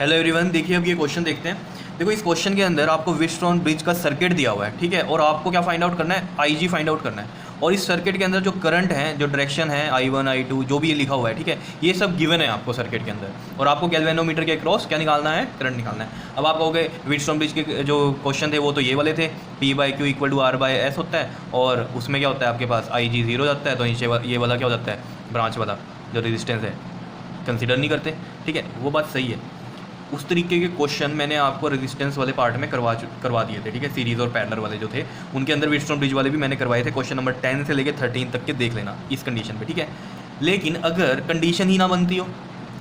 Hello everyone, देखिए अब ये क्वेश्चन देखते हैं। देखो इस क्वेश्चन के अंदर आपको व्हीटस्टोन ब्रिज का सर्किट दिया हुआ है, ठीक है, और आपको क्या फाइंड आउट करना है, आईजी फाइंड आउट करना है। और इस सर्किट के अंदर जो करंट है, जो डायरेक्शन है I1 I2 जो भी ये लिखा हुआ है, ठीक है, ये सब गिवन है आपको सर्किट के अंदर। और आपको गैल्वेनोमीटर के क्रॉस क्या निकालना है, करंट निकालना है। अब आप कहोगे व्हीटस्टोन ब्रिज के जो क्वेश्चन थे वो तो ये वाले थे, P/Q = R/S होता है, और उसमें क्या होता है आपके पास IG 0 जाता है, तो नीचे ये वाला क्या हो जाता है, ब्रांच वाला जो रेजिस्टेंस है कंसिडर नहीं करते, ठीक है, वो बात सही है। उस तरीके के क्वेश्चन मैंने आपको रेजिस्टेंस वाले पार्ट में करवा दिए थे, ठीक है, सीरीज़ और पैरेलल वाले जो थे उनके अंदर व्हीटस्टोन ब्रिज वाले भी मैंने करवाए थे। क्वेश्चन नंबर 10 से लेकर 13 तक के देख लेना इस कंडीशन पे, ठीक है। लेकिन अगर कंडीशन ही ना बनती हो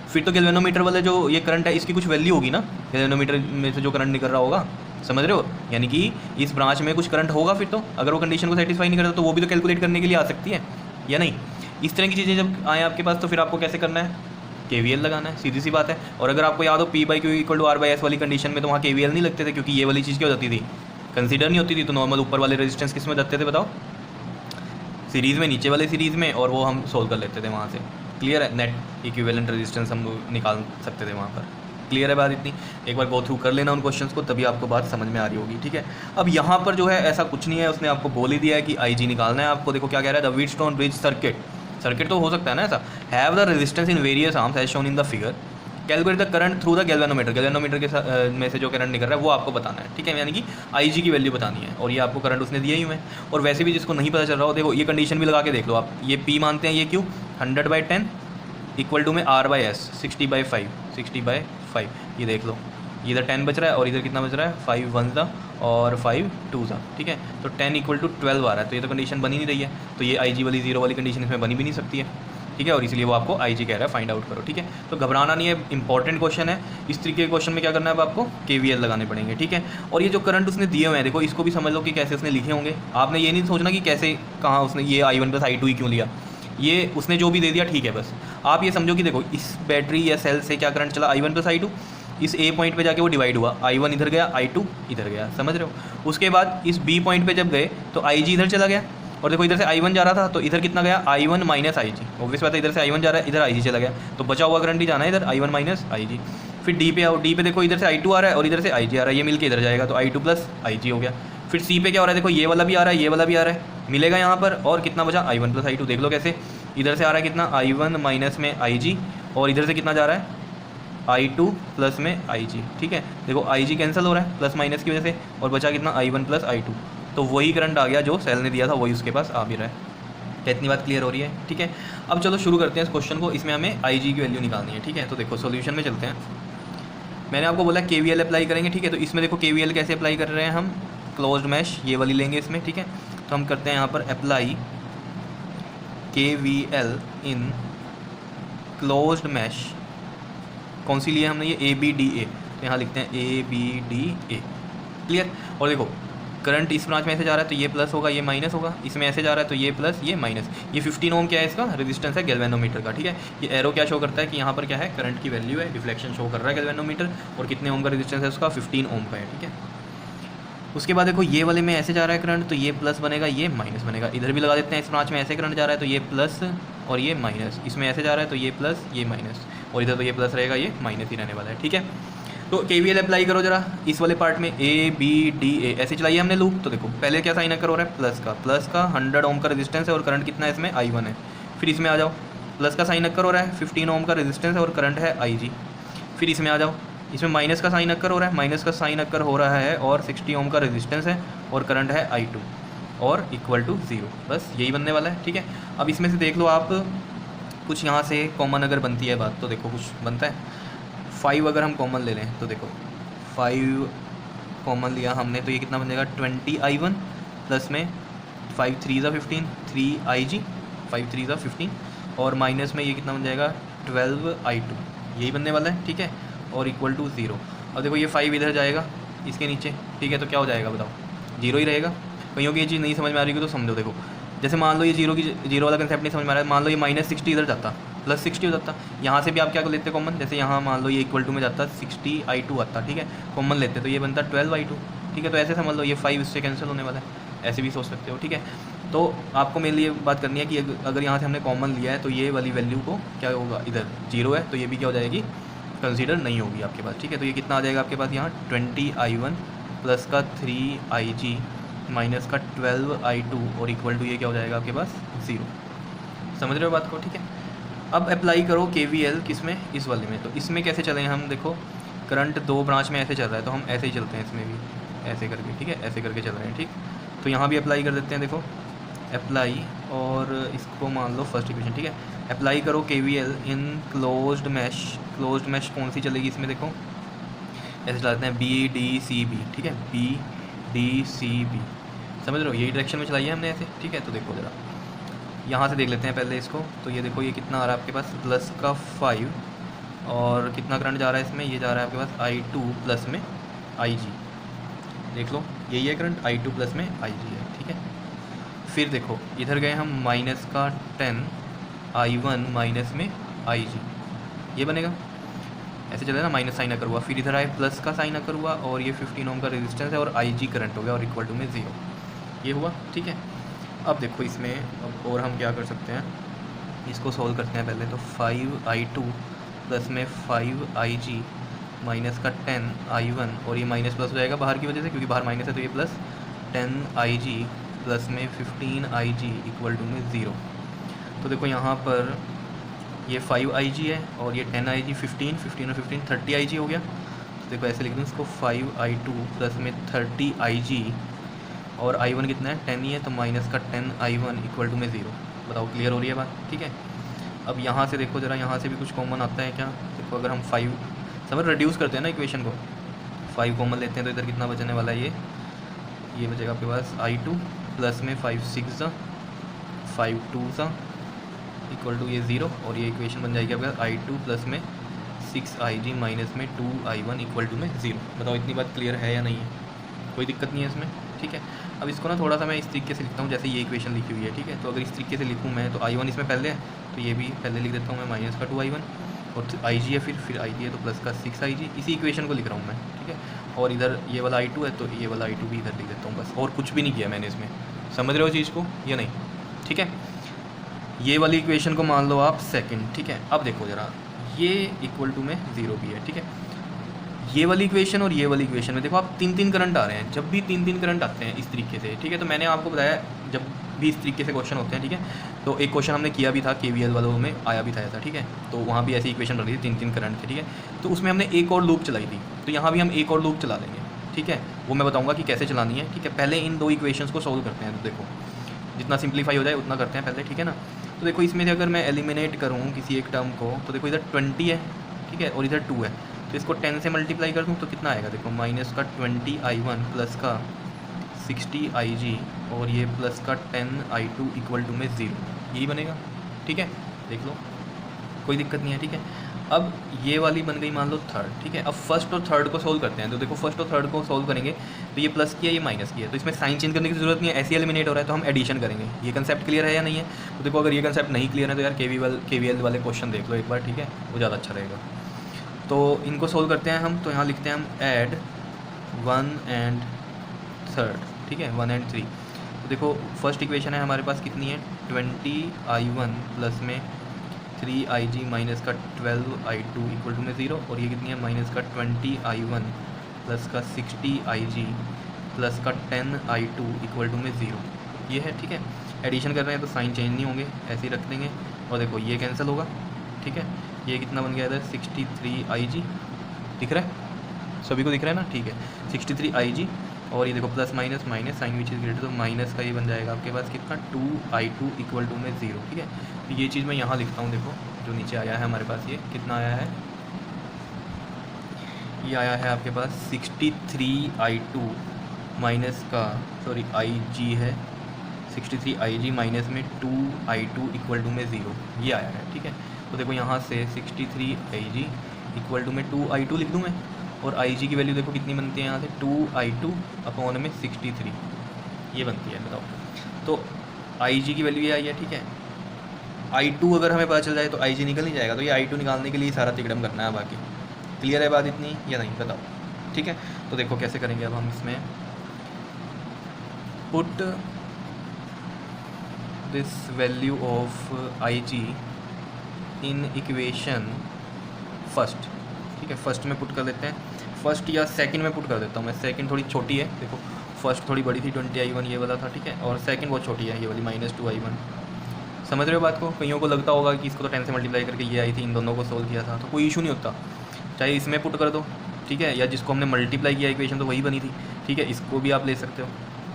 फिर तो गैल्वेनोमीटर वाले जो ये करंट है इसकी कुछ वैल्यू होगी ना, गैल्वेनोमीटर में से जो करंट निकल रहा होगा, समझ रहे हो, यानी कि इस ब्रांच में कुछ करंट होगा। फिर तो अगर वो कंडीशन को सेटिस्फाई नहीं करता तो वो भी तो कैलकुलेट करने के लिए आ सकती है या नहीं। इस तरह की चीज़ें जब आए आपके पास तो फिर आपको कैसे करना है, KVL लगाना है, सीधी सी बात है। और अगर आपको याद हो P/Q = R/S वाली कंडीशन में तो वहाँ KVL नहीं लगते थे, क्योंकि ये वाली चीज़ क्या हो जाती थी, कंसीडर नहीं होती थी। तो नॉर्मल ऊपर वाले रेजिस्टेंस किस में लगते थे बताओ, सीरीज़ में, नीचे वाले सीरीज़ में, और वो हम सोल्व कर लेते थे वहाँ से। क्लियर है, नेट इक्विवेलेंट रेजिस्टेंस हम निकाल सकते थे वहाँ पर। क्लियर है बात इतनी, एक बार गो थ्रू कर लेना उन क्वेश्चंस को, तभी आपको बात समझ में आ रही होगी, ठीक है। अब यहाँ पर जो है ऐसा कुछ नहीं है, उसने आपको बोल ही दिया है कि IG निकालना है आपको। देखो क्या कह रहा है, द व्हीटस्टोन ब्रिज सर्किट तो हो सकता है ना ऐसा, have the resistance in various arms as shown in the figure, calculate the current through the galvanometer के में से जो करंट निकल रहा है वो आपको बताना है, ठीक है, यानी कि IG की वैल्यू बतानी है। और ये आपको करंट उसने दिया ही हुआ है। और वैसे भी जिसको नहीं पता चल रहा हो, देखो ये कंडीशन भी लगा के देख लो आप, ये P मानते हैं, ये Q 100/10 = में R/S 60/5 ये देख लो, ये इधर 10 बच रहा है और इधर कितना बच रहा है, 5 1 और 5 2, ठीक है, तो 10 = 12 आ रहा है। तो ये तो कंडीशन बनी नहीं रही है, तो ये IG वाली 0 वाली कंडीशन इसमें बनी भी नहीं सकती है, ठीक है। और इसलिए वो आपको IG कह रहा है फाइंड आउट करो, ठीक है। तो घबराना नहीं है, इंपॉर्टेंट क्वेश्चन है। इस तरीके के क्वेश्चन में क्या करना है, अब आपको KVL लगाने पड़ेंगे, ठीक है। और ये जो करंट उसने दिए हुए हैं, देखो इसको भी समझ लो कि कैसे उसने लिखे होंगे। आपने ये नहीं सोचना कि कैसे कहाँ उसने ये I1 + I2 ही क्यों लिया, ये उसने जो भी दे दिया ठीक है, बस आप ये समझो कि देखो इस बैटरी या सेल से क्या करंट चला, I1 + I2, इस A पॉइंट पे जाके वो डिवाइड हुआ, I1 इधर गया, I2 इधर गया, समझ रहे हो। उसके बाद इस B पॉइंट पे जब गए तो IG इधर चला गया, और देखो इधर से I1 जा रहा था तो इधर कितना गया, I1 - IG। ऑब्वियस बात है, इधर से I1 जा रहा है, इधर IG चला गया, तो बचा हुआ करंट ही जाना है इधर, I1 - IG। फिर D पे आओ, D पे देखो इधर से I2 आ रहा है और इधर से IG आ रहा है, ये मिलके इधर जाएगा तो I2 + IG हो गया। फिर C पे क्या हो रहा है, देखो ये वाला भी आ रहा है, ये वाला भी आ रहा है, मिलेगा यहाँ पर, और कितना बचा, I1 + I2। देख लो कैसे, इधर से आ रहा है कितना, I1 - में IG, और इधर से कितना जा रहा है, I2 + में IG, ठीक है। देखो IG कैंसिल हो रहा है प्लस माइनस की वजह से, और बचा कितना, I1 + I2। तो वही करंट आ गया जो सेल ने दिया था, वही उसके पास आ भी रहा है। क्या इतनी बात क्लियर हो रही है, ठीक है। अब चलो शुरू करते हैं इस क्वेश्चन को। इसमें हमें IG की वैल्यू निकालनी है, ठीक है। तो देखो सोल्यूशन में चलते हैं। मैंने आपको बोला KVL अप्लाई करेंगे, ठीक है। तो इसमें देखो KVL कैसे अप्लाई कर रहे हैं हम, क्लोज्ड मैश ये वाली लेंगे इसमें, ठीक है। तो हम करते हैं यहाँ पर apply KVL in closed mesh. कौन सी लिए हमने, ये ABDA, तो यहाँ लिखते हैं ABDA, क्लियर। और देखो करंट इस ब्रांच में ऐसे जा रहा है तो ये प्लस होगा, ये माइनस होगा, इसमें ऐसे जा रहा है तो ये प्लस, ये माइनस। ये 15 ओम क्या है, इसका रेजिस्टेंस है गैल्वेनोमीटर का, ठीक है। ये एरो क्या शो करता है कि यहाँ पर क्या है, करंट की वैल्यू है, डिफ्लेक्शन शो कर रहा है गैल्वेनोमीटर, और कितने ओम का रेजिस्टेंस है उसका, 15 ओम का है, ठीक है। उसके बाद देखो ये वाले में ऐसे जा रहा है करंट तो ये प्लस बनेगा, ये माइनस बनेगा। इधर भी लगा देते हैं, इस ब्रांच में ऐसे करंट जा रहा है तो ये प्लस और ये माइनस, इसमें ऐसे जा रहा है तो ये प्लस, ये माइनस, और इधर तो ये प्लस रहेगा, ये माइनस ही रहने वाला है, ठीक है। तो KVL अप्लाई करो जरा इस वाले पार्ट में, ABDA ऐसे चलाइए हमने लूप। तो देखो पहले क्या साइन अकर हो रहा है, प्लस का 100 ओम का रेजिस्टेंस है और करंट कितना है इसमें, I1 है। फिर इसमें आ जाओ, प्लस का साइन अकर हो रहा है, 15 ओम का रेजिस्टेंस है और करंट है IG। फिर इसमें आ जाओ, इसमें माइनस का साइन अकर हो रहा है, माइनस का साइन अकर हो रहा है और 60 ओम का रेजिस्टेंस है और करंट है I2 और = 0। बस यही बनने वाला है, ठीक है। अब इसमें से देख लो आप, कुछ यहाँ से कॉमन अगर बनती है बात तो देखो कुछ बनता है। 5 अगर हम कॉमन ले लें तो देखो 5 कॉमन लिया हमने तो ये कितना बनेगा, 20 I1 प्लस में 5 3 = 15, 3 IG, 5 3 = 15, और माइनस में ये कितना बन जाएगा, 12 I2, यही बनने वाला है, ठीक है, और = 0। अब देखो ये 5 इधर जाएगा इसके नीचे, ठीक है, तो क्या हो जाएगा बताओ, 0 ही रहेगा। कहीं की ये चीज़ नहीं समझ में आ रही होगी तो समझो। देखो जैसे मान लो ये 0 वाला कंसेप्ट नहीं समझ में आ रहा है, मान लो ये -60 इधर जाता, +60 हो जाता, यहाँ से भी आप क्या लेते कॉमन, जैसे यहाँ मान लो ये = में जाता 60 I2 आता, ठीक है, कॉमन लेते तो ये बनता 12 I2, ठीक है। तो ऐसे समझ लो ये 5 इससे कैंसिल होने वाला है, ऐसे भी सोच सकते हो, ठीक है। तो आपको मेरे लिए बात करनी है कि अगर यहाँ से हमने कॉमन लिया है तो ये वाली वैल्यू को क्या होगा, इधर 0 है तो ये भी क्या हो जाएगी कंसीडर नहीं होगी आपके पास, ठीक है। तो ये कितना आ जाएगा आपके पास यहाँ 20i1 प्लस का 3ig माइनस का 12i2 और इक्वल टू ये क्या हो जाएगा आपके पास 0। समझ रहे हो बात को, ठीक है। अब अप्लाई करो KVL किस में, इस वाले में। तो इसमें कैसे चलें हम, देखो करंट 2 ब्रांच में ऐसे चल रहा है तो हम ऐसे ही चलते हैं इसमें भी, ऐसे करके, ठीक है, ऐसे करके चल रहे हैं, ठीक। तो यहाँ भी अप्लाई कर देते हैं, देखो अप्लाई, और इसको मान लो फर्स्ट इक्वेशन, ठीक है। अप्लाई करो KVL in closed mesh. Closed mesh कौन सी चलेगी इसमें, देखो ऐसे चलाते हैं BDCB, ठीक है, BDCB, समझ रहे हो, यही डायरेक्शन में चलाई है हमने ऐसे, ठीक है। तो देखो ज़रा यहाँ से देख लेते हैं पहले इसको। तो ये देखो ये कितना आ रहा है आपके पास प्लस का 5, और कितना करंट जा रहा है इसमें, ये जा रहा है आपके पास I2 प्लस में IG, देख लो यही है करंट, I2 प्लस में IG है, ठीक है। फिर देखो इधर गए हम माइनस का 10 I1 माइनस में IG, ये बनेगा, ऐसे चले ना, माइनस साइन आकर हुआ, फिर इधर आए प्लस का साइन आकर हुआ, और ये 15 ओम का रेजिस्टेंस है और IG करंट हो गया और इक्वल टू में 0, ये हुआ, ठीक है। अब देखो इसमें अब और हम क्या कर सकते हैं, इसको सॉल्व करते हैं पहले। तो 5i2 प्लस में 5IG माइनस का 10i1, और ये माइनस प्लस हो जाएगा बाहर की वजह से, क्योंकि बाहर माइनस है, तो ये प्लस 10IG प्लस में 15IG इक्वल टू में 0। तो देखो यहाँ पर ये 5IG है और ये 10IG, 15 और 15 30IG हो गया। तो देखो ऐसे लिख दूँ इसको, 5i2 प्लस में 30IG, और I1 कितना है 10 ही है, तो माइनस का 10I1 इक्वल टू में 0। बताओ क्लियर हो रही है बात, ठीक है। अब यहाँ से देखो ज़रा, यहाँ से भी कुछ कॉमन आता है क्या, देखो अगर हम 5 समझ रिड्यूस करते हैं ना इक्वेशन को, 5 कॉमन लेते हैं तो इधर कितना बचने वाला है, ये बचेगा आपके पास I2 प्लस में 5 6 5 2 इक्वल टू ये 0, और ये इक्वेशन बन जाएगी आपका I2 प्लस में 6IG माइनस में 2I1 इक्वल टू में 0। बताओ इतनी बात क्लियर है या नहीं है, कोई दिक्कत नहीं है इसमें, ठीक है। अब इसको ना थोड़ा सा मैं इस तरीके से लिखता हूँ जैसे ये इक्वेशन लिखी हुई है, ठीक है। तो अगर इस तरीके से लिखूँ मैं, तो I1 इसमें पहले है तो ये भी पहले लिख देता हूँ मैं, माइनस का 2I1, और IG है फिर IG है तो प्लस का 6IG, इसी इक्वेशन को लिख रहा हूँ मैं, ठीक है। और इधर ये वाला I2 है तो ये वाला I2 भी इधर लिख देता हूँ बस, और कुछ भी नहीं किया मैंने इसमें। समझ रहे हो चीज़ को या नहीं, ठीक है। ये वाली इक्वेशन को मान लो आप सेकंड, ठीक है। अब देखो ज़रा, ये इक्वल टू में 0 भी है, ठीक है। ये वाली इक्वेशन और ये वाली इक्वेशन में देखो आप 3 करंट आ रहे हैं, जब भी 3 करंट आते हैं इस तरीके से, ठीक है। तो मैंने आपको बताया जब भी इस तरीके से क्वेश्चन होते हैं, ठीक है, तो एक क्वेश्चन हमने किया भी था KVL वालों में आया भी था ऐसा, ठीक है। तो वहाँ भी ऐसी इक्वेशन बन रही थी 3 करंट थे, ठीक है। तो उसमें हमने एक और लूप चलाई थी, तो यहाँ भी हम एक और लूप चला लेंगे, ठीक है। वो मैं बताऊँगा कि कैसे चलानी है, ठीक है। पहले इन 2 इक्वेशंस को सोल्व करते हैं, तो देखो जितना सिंप्लीफाई हो जाए उतना करते हैं पहले, ठीक है ना। तो देखो इसमें से अगर मैं एलिमिनेट करूँ किसी एक टर्म को, तो देखो इधर 20 है, ठीक है, और इधर 2 है, तो इसको 10 से मल्टीप्लाई कर दूँ तो कितना आएगा, देखो माइनस का 20I1 प्लस का 60IG, और ये प्लस का 10I2 इक्वल टू में 0, यही बनेगा, ठीक है। देख लो कोई दिक्कत नहीं है, ठीक है। अब ये वाली बन गई मान लो थर्ड, ठीक है। अब फर्स्ट और थर्ड को सोल्व करते हैं, तो देखो फर्स्ट और थर्ड को सोल्व करेंगे तो ये प्लस किया, ये माइनस किया, तो इसमें साइन चेंज करने की जरूरत नहीं है, ऐसे एलिमिनेट हो रहा है, तो हम एडिशन करेंगे। ये कंसेप्ट क्लियर है या नहीं है, तो देखो अगर ये कंसेप्ट नहीं क्लियर है तो यार KVL वाले क्वेश्चन देख लो एक बार, ठीक है, वो ज़्यादा अच्छा रहेगा। तो इनको सोल्व करते हैं हम, तो यहाँ लिखते हैं हम ऐड 1 and 3, ठीक है, 1 and 3। तो देखो फर्स्ट इक्वेशन है हमारे पास कितनी है 20I1 प्लस में 3IG माइनस का 12I2 इक्वल टू में 0, और ये कितनी है माइनस का 20I1 प्लस का 60IG प्लस का 10I2 इक्वल टू में 0, ये है, ठीक है। एडिशन कर रहे हैं तो साइन चेंज नहीं होंगे, ऐसे ही रख देंगे, और देखो ये कैंसिल होगा, ठीक है। ये कितना बन गया इधर 63IG, दिख रहा है सभी को, दिख रहा है ना, ठीक है, 63IG, और ये देखो plus minus minus sign which is greater, तो माइनस का ये बन जाएगा आपके पास कितना 2I2 इक्वल टू में 0, ठीक है। तो ये चीज़ मैं यहाँ लिखता हूँ, देखो जो नीचे आया है हमारे पास, ये कितना आया है, ये आया है आपके पास 63I2 माइनस का सॉरी IG है 63IG माइनस में 2I2 इक्वल टू में 0, ये आया है, ठीक है। तो देखो यहाँ से 63IG इक्वल टू में 2I2 लिख दूँ मैं, और IG की वैल्यू देखो कितनी बनती है यहाँ से 2I2 अपॉन में 63, ये बनती है, बताओ। तो IG की वैल्यू ये आई है, ठीक है। I2 अगर हमें पता चल जाए तो IG निकल नहीं जाएगा, तो ये I2 निकालने के लिए सारा तिकड़म करना है, बाकी क्लियर है बात इतनी या नहीं, बताओ, ठीक है। तो देखो कैसे करेंगे अब हम इसमें, put this value of IG in equation first, ठीक है, फर्स्ट में पुट कर देते हैं, फर्स्ट या सेकंड में पुट कर देता हूँ मैं। सेकंड थोड़ी छोटी है, देखो फर्स्ट थोड़ी बड़ी थी 20i1 ये वाला था, ठीक है, और सेकंड बहुत छोटी है ये वाली -2i1। समझ रहे हो बात को? कईयों को लगता होगा कि इसको तो 10 से मल्टीप्लाई करके ये आई थी, इन दोनों को सोल्व किया था, तो कोई इशू नहीं होता, चाहे इसमें पुट कर दो, ठीक है, या जिसको हमने मल्टीप्लाई किया इक्वेशन तो वही बनी थी, ठीक है, इसको भी आप ले सकते हो,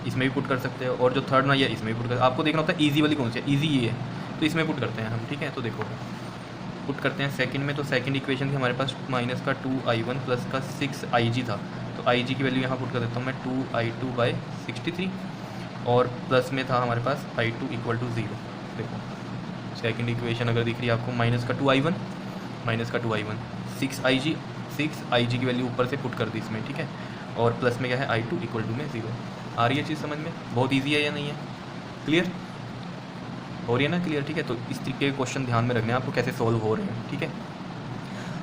इसमें भी पुट कर सकते हो, और जो थर्ड ना ये इसमें भी पुट कर, आपको देखना होता है ईजी वाली कौन सी है, ईजी ये है तो इसमें पुट करते हैं हम, ठीक है। तो देखो पुट करते हैं सेकंड में, तो सेकंड इक्वेशन थी हमारे पास -2i1 प्लस का 6ig था, तो ig की वैल्यू यहाँ पुट कर देता हूँ मैं 2i2/63, और प्लस में था हमारे पास i2 = 0। देखो सेकंड इक्वेशन अगर दिख रही है आपको, -2i1 6ig की वैल्यू ऊपर से पुट कर दी इसमें, ठीक है, और प्लस में क्या है i2 = 0। आ रही है चीज़ समझ में? बहुत ईजी है या नहीं है? क्लियर हो रही है ना? क्लियर, ठीक है। तो इस तरीके के क्वेश्चन ध्यान में रखने हैं आपको, कैसे सोल्व हो रहे हैं, ठीक है।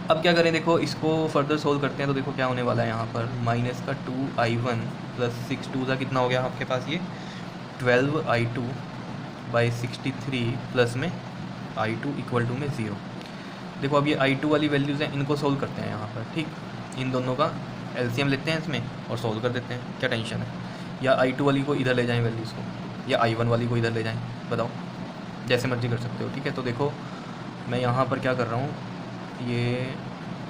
अब क्या करें, देखो इसको फर्दर सोल्व करते हैं, तो देखो क्या होने वाला है यहाँ पर, -2i1 प्लस 6 2 का कितना हो गया आपके पास, ये 12i2/63 प्लस में i2 = 0। देखो अब ये i2 वाली वैल्यूज़ हैं, इनको सोल्व करते हैं यहाँ पर, ठीक, इन दोनों का एलसीएम लेते हैं इसमें और सोल्व कर देते हैं, क्या टेंशन है। या i2 वाली को इधर ले जाएं वैल्यूज़ को, या i1 वाली को इधर ले जाएं, बताओ, जैसे मर्जी कर सकते हो, ठीक है। तो देखो मैं यहाँ पर क्या कर रहा हूँ, ये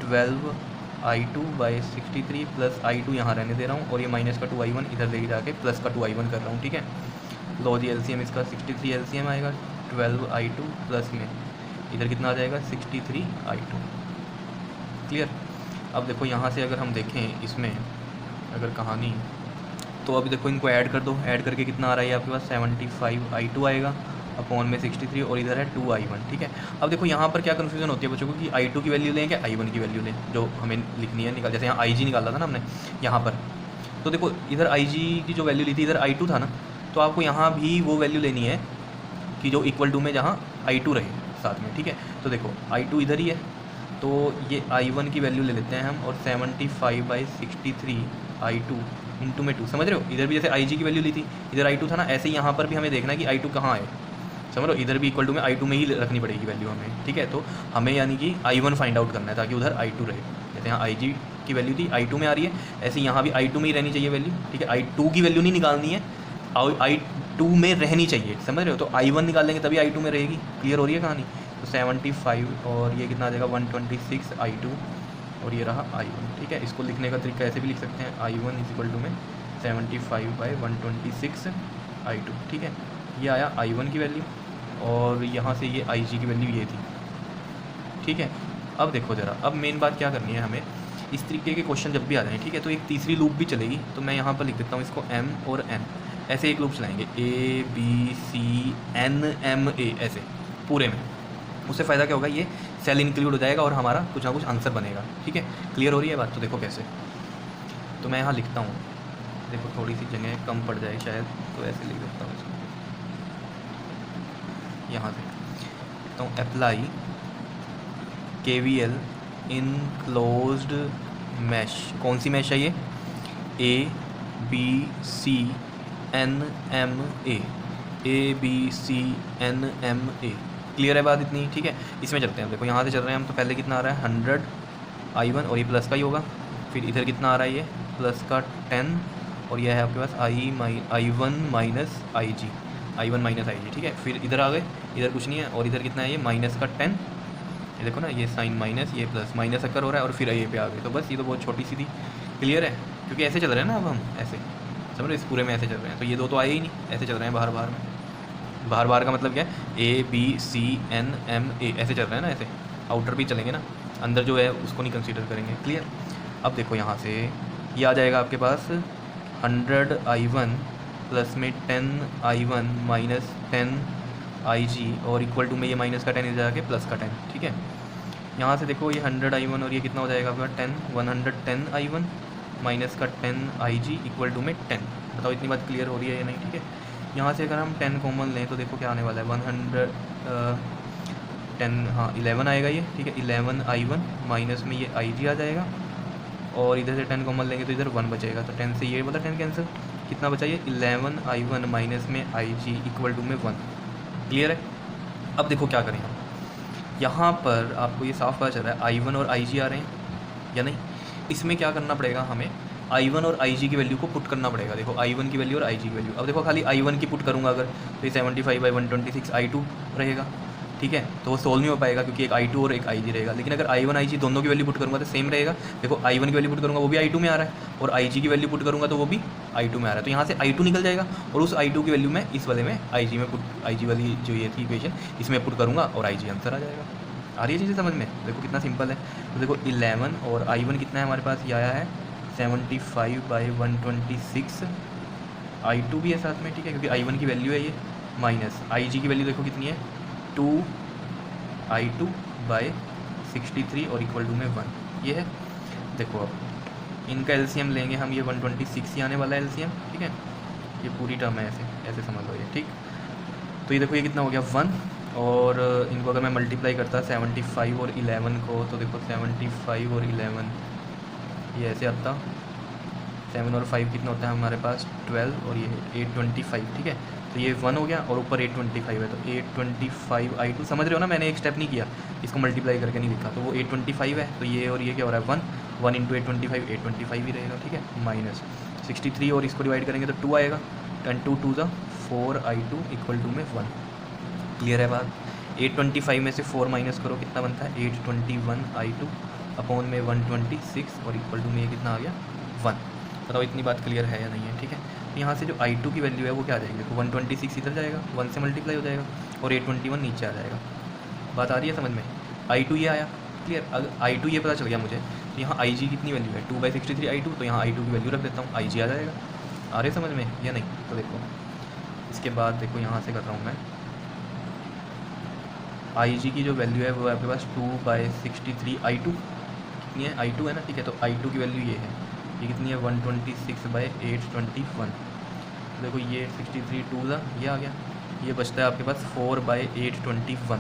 12i2/63 प्लस i2 यहाँ रहने दे रहा हूँ, और ये -2i1 इधर ले जाके +2i1 कर रहा हूँ, ठीक है। लो जी एलसीएम इसका 63 एलसीएम आएगा, 12i2 प्लस में इधर कितना आ जाएगा 63i2। क्लियर। अब देखो यहाँ से अगर हम देखें इसमें अगर कहानी, तो अभी देखो इनको ऐड कर दो, ऐड करके कितना आ रहा है आपके पास 75i2 आएगा अपॉन में 63, और इधर है 2i1, ठीक है। अब देखो यहाँ पर क्या कन्फ्यूजन होती है बच्चों को कि i2 की वैल्यू लें कि i1 की वैल्यू लें, जो हमें लिखनी है निकाल, जैसे यहाँ ig निकाला था ना हमने यहाँ पर, तो देखो इधर ig की जो वैल्यू ली थी इधर i2 था ना, तो आपको यहाँ भी वो वैल्यू लेनी है कि जो =2 में जहाँ i2 रहे साथ में, ठीक है। तो देखो i2 इधर ही है, तो ये i1 की वैल्यू ले लेते हैं हम, और 75/63 i2 इंटू में 2, समझ रहे हो, इधर भी जैसे ig की वैल्यू ली थी, इधर i2 था ना, ऐसे ही यहाँ पर भी हमें देखना है कि i2 कहाँ है, समझ लो, इधर भी =में i2 में ही रखनी पड़ेगी वैल्यू हमें, ठीक है। तो हमें यानी कि i1 फाइंड आउट करना है ताकि उधर i2 रहे, जैसे यहाँ ig की वैल्यू थी i2 में आ रही है, ऐसे यहाँ भी i2 में ही रहनी चाहिए वैल्यू, ठीक है। i2 की वैल्यू नहीं निकालनी है, i2 में रहनी चाहिए, समझ रहे हो, तो i1 निकाल लेंगे तभी i2 में रहेगी। क्लियर हो रही है कहानी? तो 75 और ये कितना आ जाएगा 126 i2, और ये रहा i1, ठीक है। इसको लिखने का तरीका ऐसे भी लिख सकते हैं, i1 = में 75/126 i2, ठीक है। ये आया i1 की वैल्यू, और यहाँ से ये ig की वैल्यू ये थी, ठीक है। अब देखो ज़रा, अब मेन बात क्या करनी है हमें, इस तरीके के क्वेश्चन जब भी आ जाएँ, ठीक है, तो एक तीसरी लूप भी चलेगी, तो मैं यहाँ पर लिख देता हूँ इसको m और n, ऐसे एक लूप चलाएंगे a b c n m a, ऐसे पूरे में। उससे फ़ायदा क्या होगा, ये सेल इंक्लूड हो जाएगा और हमारा कुछ ना कुछ आंसर बनेगा, ठीक है। क्लियर हो रही है बात? तो देखो कैसे, तो मैं यहाँ लिखता हूँ, देखो थोड़ी सी जगह कम पड़ जाए शायद, तो ऐसे लिख देता हूँ इसको, यहाँ से लिखता हूँ apply KVL in closed mesh. कौन सी मैश है ये? ABCNMA। क्लियर है बात इतनी? ठीक है, इसमें चलते हैं। देखो यहाँ से चल रहे हैं हम, तो पहले कितना आ रहा है 100i1, और ये प्लस का ही होगा, फिर इधर कितना आ रहा है ये प्लस का 10, और यह है आपके पास i1 माइनस IG, ठीक है। फिर इधर आ गए, इधर कुछ नहीं है, और इधर कितना है ये माइनस का 10, ये देखो ना, ये साइन माइनस, ये प्लस, माइनस अक्कर हो रहा है, और फिर ये पे आ गए। तो बस ये तो बहुत छोटी सी थी। क्लियर है? क्योंकि ऐसे चल रहे हैं ना अब हम, ऐसे समझ रहे, इस पूरे में ऐसे चल रहे हैं, तो ये दो तो आए ही नहीं, ऐसे चल रहे हैं बाहर बाहर में। बाहर बाहर का मतलब क्या है, ABCNMA ऐसे चल रहे हैं ना, ऐसे आउटर भी चलेंगे ना, अंदर जो है उसको नहीं कंसीडर करेंगे। क्लियर? अब देखो यहाँ से ये आ जाएगा आपके पास 100i1 प्लस में 10i1 माइनस 10IG, और इक्वल टू में ये माइनस का 10 इधर जाके प्लस का 10, ठीक है। यहाँ से देखो ये 100i1 और ये कितना हो जाएगा आपका 110i1 माइनस का 10IG इक्वल टू में 10। बताओ इतनी बात क्लियर हो रही है या नहीं? ठीक है। यहाँ से अगर हम 10 कॉमन लें तो देखो क्या आने वाला है 11 आएगा ये, ठीक है। 11i1 माइनस में ये IG आ जाएगा, और इधर से 10 कॉमन लेंगे तो इधर 1 बचेगा, तो 10 से ये वाला 10 कैंसिल, कितना बचा ये 11i1 माइनस में IG इक्वल टू में 1। क्लियर है? अब देखो क्या करें हम, यहाँ पर आपको ये साफ पता चल रहा है i1 और IG आ रहे हैं, या नहीं। इसमें क्या करना पड़ेगा हमें, I1 और IG की वैल्यू को पुट करना पड़ेगा। देखो I1 की वैल्यू और IG की वैल्यू, अब देखो खाली I1 की पुट करूँगा अगर, तो ये 75/126 I2 रहेगा, ठीक है। तो वो सोल्व नहीं हो पाएगा क्योंकि एक I2 और एक IG रहेगा। लेकिन अगर I1 IG दोनों की वैल्यू पुट करूँगा तो सेम रहेगा। देखो I1 की वैल्यू पुट करूँगा वो भी I2 में आ रहा है, और IG की वैल्यू पुट करूँगा तो वो भी I2 में आ रहा है। तो यहाँ से I2 निकल जाएगा, और उस I2 की वैल्यू मैं इस वाले में IG वाली जो ये थी इक्वेशन, इसमें पुट करूँगा और IG आंसर आ जाएगा। आ रही है चीज़ें समझ में? देखो कितना सिंपल है। तो देखो 11 और I1 कितना है हमारे पास, ये आया है 75/126, I2 भी है साथ में, ठीक है, क्योंकि I1 की वैल्यू है ये, माइनस IG की वैल्यू देखो कितनी है 2I2/63 और इक्वल टू में 1, ये है। देखो अब इनका एलसीएम लेंगे हम, ये 126 ही आने वाला है एलसीएम, ठीक है। ये पूरी टर्म है, ऐसे समझ लो ये, ठीक। तो ये देखो ये कितना हो गया 1, और इनको अगर मैं मल्टीप्लाई करता 75 और 11 को, तो देखो 75 और 11 ये ऐसे आता, 7 और 5 कितना होता है हमारे पास 12, और ये 825, ठीक है। तो ये 1 हो गया और ऊपर 825 है, तो 825 I2, समझ रहे हो ना, मैंने एक स्टेप नहीं किया, इसको मल्टीप्लाई करके नहीं लिखा। तो वो 825 है, तो ये और ये क्या हो रहा है 1 इंटू 825 ही रहेगा, ठीक है, माइनस 63 और इसको डिवाइड करेंगे तो 2 आएगा, 10 2 2 4 I2 इक्वल टू में 1। क्लियर है बात? 825 में से 4 माइनस करो कितना बनता है 821 I2 अपॉन में 126 और इक्वल टू में ये कितना आ गया 1। बताओ इतनी बात क्लियर है या नहीं है, ठीक है। तो यहाँ से जो I2 की वैल्यू है वो क्या आ जाएगी, देखो 126 इधर जाएगा, 1 से मल्टीप्लाई हो जाएगा, और 821 नीचे आ जाएगा। बात आ रही है समझ में? I2 ये आया, क्लियर। अगर I2 ये पता चल गया मुझे, तो यहाँ IG कितनी वैल्यू है 2/63 I2, तो यहाँ I2 की वैल्यू रख देता हूँ, IG आ जाएगा। आ रहे समझ में या नहीं? तो देखो इसके बाद देखो यहाँ से कर रहा हूँ मैं, IG की जो वैल्यू है वो आपके पास 2/63 I2 कितनी है, I2 है ना, ठीक है। तो I2 की वैल्यू ये है, ये कितनी है 126/821। देखो ये 63 2 ये आ गया, ये बचता है आपके पास 4/821,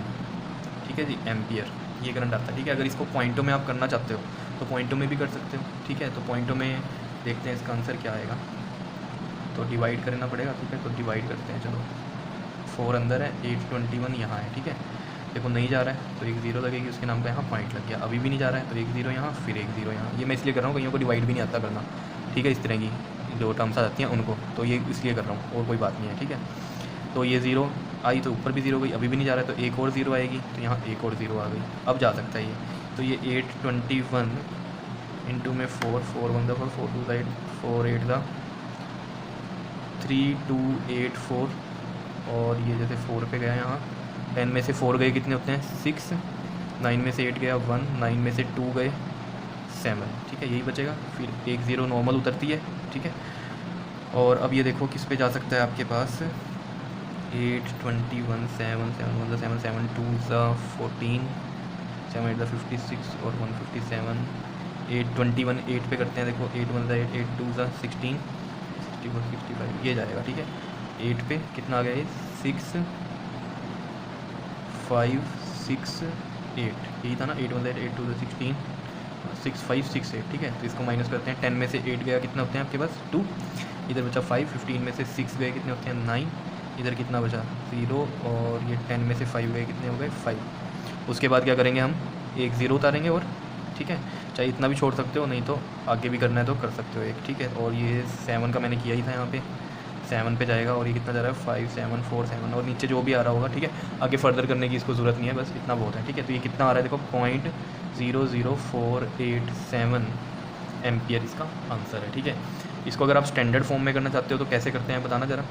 ठीक है जी, एम्पियर ये करंट आता है, ठीक है। अगर इसको पॉइंटों में आप करना चाहते हो तो पॉइंटों में भी कर सकते हो, ठीक है। तो पॉइंटों में देखते हैं इसका आंसर क्या आएगा, तो डिवाइड करना पड़ेगा, ठीक है। तो डिवाइड करते हैं, चलो 4 अंदर है, 821 यहाँ है, ठीक है। देखो नहीं जा रहा है तो एक ज़ीरो लगेगी, उसके नाम पे यहाँ पॉइंट लग गया। अभी भी नहीं जा रहा है तो एक ज़ीरो यहाँ, फिर एक ज़ीरो यहाँ। ये मैं इसलिए कर रहा हूँ, कईयों को डिवाइड भी नहीं आता करना, ठीक है। इस तरह की जो टर्म्स आ जाती हैं उनको, तो ये इसलिए कर रहा हूँ, और कोई बात नहीं है, ठीक है। तो ये ज़ीरो आई तो ऊपर भी ज़ीरो गई, अभी भी नहीं जा रहा है तो एक और ज़ीरो आएगी, तो यहाँ एक और ज़ीरो आ गई, अब जा सकता है ये। तो ये 821 इंटू में 4 4 1 4 4 2 8 4 8 3284, और ये जैसे 4 पे गया यहाँ, 10 में से 4 गए कितने होते हैं 6, 9 में से 8 गया 1, 9 में से 2 गए 7, ठीक है, यही बचेगा। फिर एक ज़ीरो नॉर्मल उतरती है, ठीक है। और अब ये देखो किस पे जा सकता है आपके पास 821 7 7 1 7 7 2 14 7 8 56 और 157, 821 8 पे करते हैं, देखो 8 1 8 8 2 16 64 65 ये जाएगा, ठीक है। 8 पे कितना आ गया ये 6 5 6 8, यही था ना, 8 1 8 2 16 6 5 6 8, ठीक है। तो इसको माइनस करते हैं, 10 में से 8 गया कितना होते हैं आपके पास 2, इधर बचा 5, 15 में से 6 गए कितने होते हैं 9, इधर कितना बचा 0, और ये 10 में से 5 गए कितने हो गए 5। उसके बाद क्या करेंगे हम, एक ज़ीरो उतारेंगे और, ठीक है, चाहे इतना भी छोड़ सकते हो, नहीं तो आगे भी करना है तो कर सकते हो एक, ठीक है। और ये 7 का मैंने किया ही था, यहाँ पे 7 पे जाएगा, और ये कितना जा रहा है 5 7 4 7, और नीचे जो भी आ रहा होगा, ठीक है। आगे फर्दर करने की इसको ज़रूरत नहीं है, बस इतना बहुत है, ठीक है। तो ये कितना आ रहा है देखो 0.00487 एम्पियर इसका आंसर है, ठीक है। इसको अगर आप स्टैंडर्ड फॉर्म में करना चाहते हो तो कैसे करते हैं बताना ज़रा,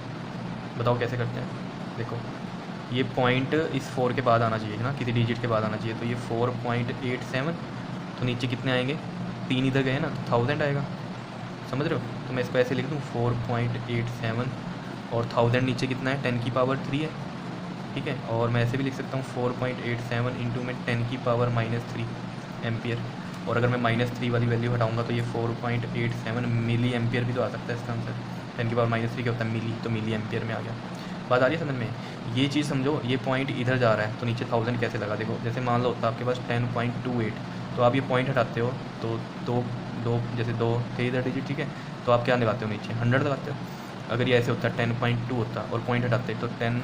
बताओ कैसे करते हैं। देखो ये पॉइंट इस 4 के बाद आना चाहिए ना, किसी डिजिट के बाद आना चाहिए, तो ये 4.87, तो नीचे कितने आएंगे 3 इधर गए ना, तो 1000 आएगा, समझ रहे हो। तो मैं इसको ऐसे लिख दूँ 4.87, और 1000 नीचे कितना है 10 की पावर 3 है, ठीक है। और मैं ऐसे भी लिख सकता हूँ 4.87 इंटू में 10 की पावर -3 एम्पियर, और अगर मैं -3 वाली वैल्यू हटाऊंगा तो ये 4.87 मिली एम्पियर भी तो आ सकता है इसका आंसर। 10 की पावर -3 क्या होता है मिली, तो मिली एम्पियर में आ गया। बात आ रही है समझ में? ये चीज़ समझो, ये पॉइंट इधर जा रहा है तो नीचे 1000 कैसे लगा, देखो जैसे मान लो होता है आपके पास 10.28, तो आप ये पॉइंट हटाते हो तो दो जैसे 2 थे इधर डिजिट, ठीक है, तो आप क्या लगाते हो नीचे 100 लगाते हो। अगर ये ऐसे होता 10.2 होता और पॉइंट हटाते तो 10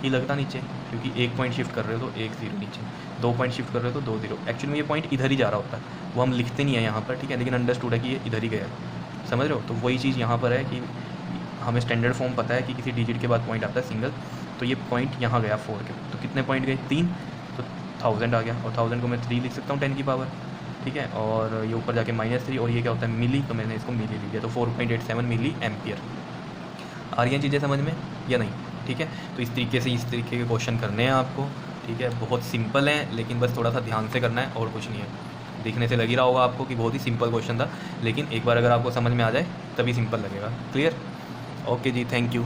ही लगता नीचे, क्योंकि 1 पॉइंट शिफ्ट कर रहे हो तो 1 0 नीचे, 2 पॉइंट शिफ्ट कर रहे हो तो 2 0। एक्चुअली में ये पॉइंट इधर ही जा रहा होता है, वो हम लिखते नहीं है यहाँ पर, ठीक है, लेकिन अंडरस्टूड है कि ये इधर ही गया है, समझ रहे हो। तो वही चीज़ यहाँ पर है कि हमें स्टैंडर्ड फॉर्म पता है कि किसी डिजिट के बाद पॉइंट आता है सिंगल, तो ये पॉइंट यहाँ गया 4 के, तो कितने पॉइंट गए 3, तो 1000 आ गया, और 1000 को मैं 3 लिख सकता हूँ 10 की पावर, ठीक है, और ये ऊपर जाके -3, और ये क्या होता है मिली, तो मैंने इसको मिली लिख दिया, तो 4.87 मिली एम्पियर। आ रही हैं चीज़ें समझ में या नहीं, ठीक है। तो इस तरीके से इस तरीके के क्वेश्चन करने हैं आपको, ठीक है, बहुत सिंपल है, लेकिन बस थोड़ा सा ध्यान से करना है और कुछ नहीं है। देखने से लग ही रहा होगा आपको कि बहुत ही सिंपल क्वेश्चन था, लेकिन एक बार अगर आपको समझ में आ जाए तभी सिंपल लगेगा। क्लियर? ओके जी, थैंक यू।